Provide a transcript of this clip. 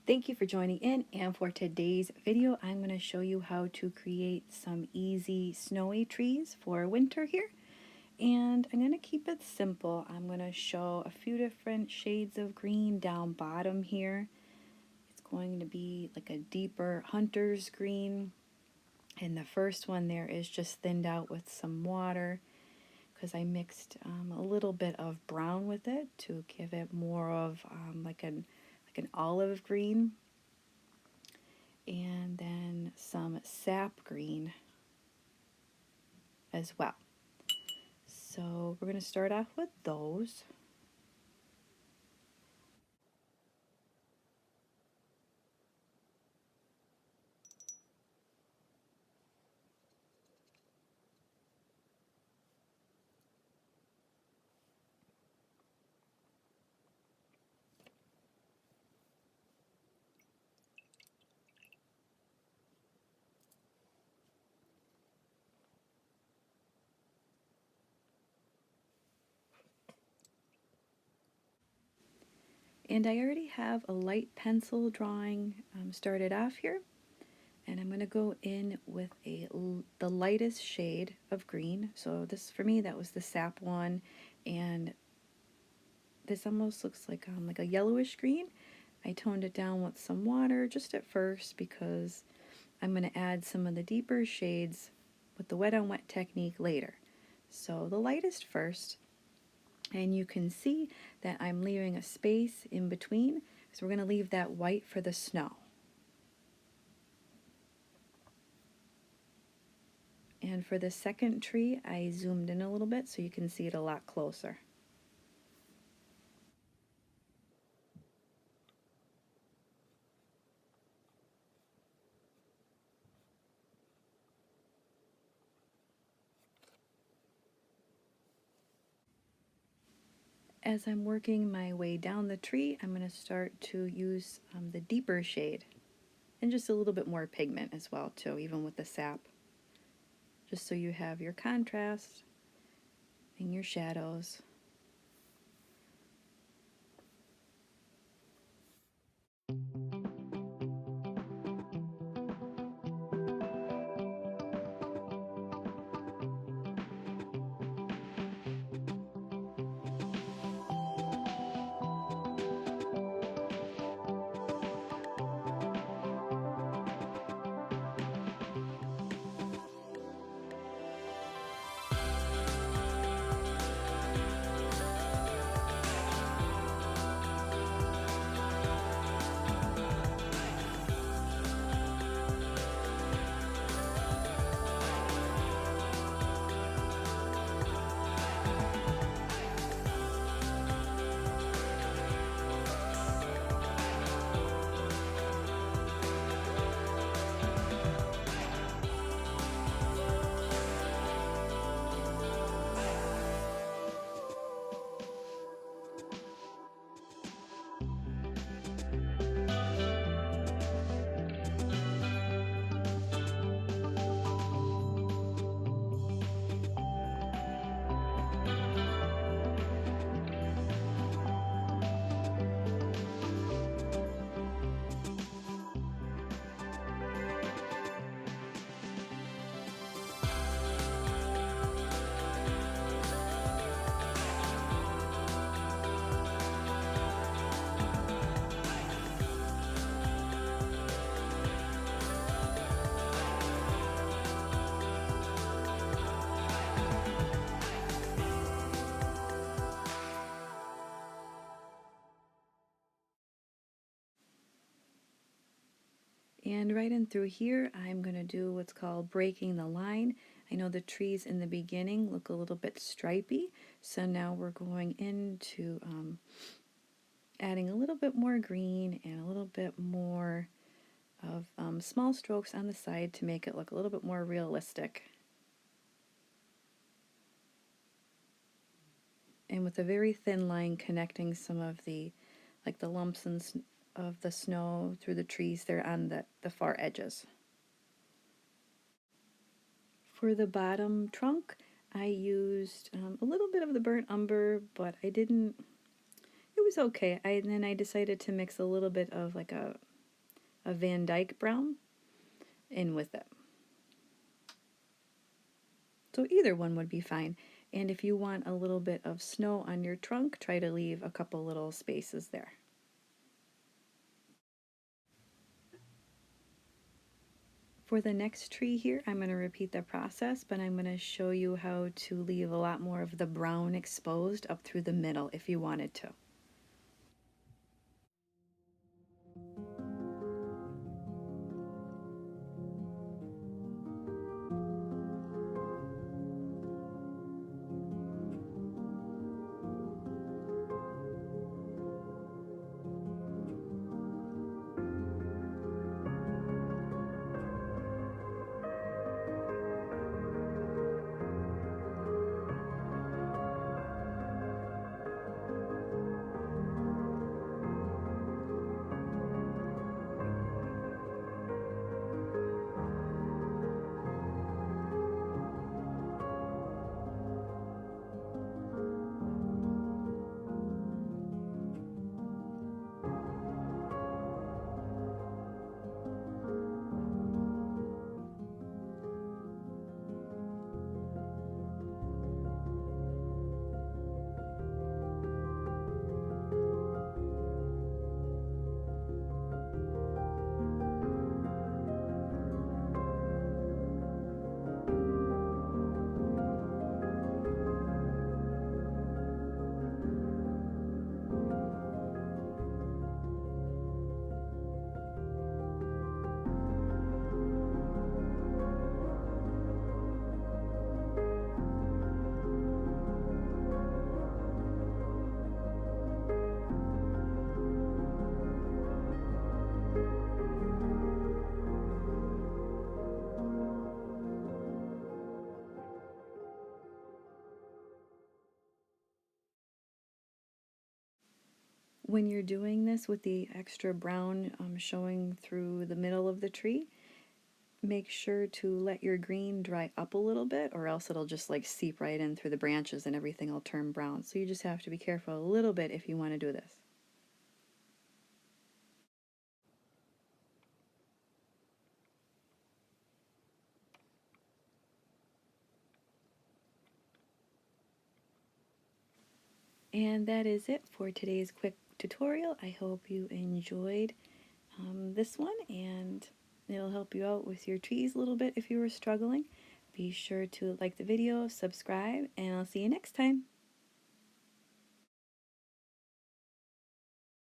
Thank you for joining in, and for today's video I'm going to show you how to create some easy snowy trees for winter here. And I'm going to keep it simple. I'm going to show a few different shades of green down bottom here. It's going to be like a deeper hunter's green, and the first one there is just thinned out with some water because I mixed a little bit of brown with it to give it more of like an olive green, and then some sap green as well. So we're going to start off with those. And I already have a light pencil drawing started off here, and I'm going to go in with the lightest shade of green. So this, for me, that was the sap one, and this almost looks like a yellowish green. I toned it down with some water just at first because I'm going to add some of the deeper shades with the wet on wet technique later. So the lightest first, and you can see that I'm leaving a space in between, so we're going to leave that white for the snow. And for the second tree, I zoomed in a little bit so you can see it a lot closer. As I'm working my way down the tree, I'm going to start to use the deeper shade and just a little bit more pigment as well too, even with the sap, just so you have your contrast and your shadows. And right in through here, I'm going to do what's called breaking the line. I know the trees in the beginning look a little bit stripy, so now we're going into adding a little bit more green and a little bit more of small strokes on the side to make it look a little bit more realistic. And with a very thin line connecting some of the lumps of the snow through the trees there on the far edges. For the bottom trunk, I used a little bit of the burnt umber, but I didn't, it was okay. Then I decided to mix a little bit of like a a Van Dyke brown in with it. So either one would be fine. And if you want a little bit of snow on your trunk, try to leave a couple little spaces there. For the next tree here, I'm going to repeat the process, but I'm going to show you how to leave a lot more of the brown exposed up through the middle if you wanted to. When you're doing this with the extra brown showing through the middle of the tree, make sure to let your green dry up a little bit, or else it'll just like seep right in through the branches and everything will turn brown. So you just have to be careful a little bit if you want to do this. And that is it for today's quick tutorial. I hope you enjoyed this one, and it'll help you out with your trees a little bit if you were struggling. Be sure to like the video, subscribe, and I'll see you next time.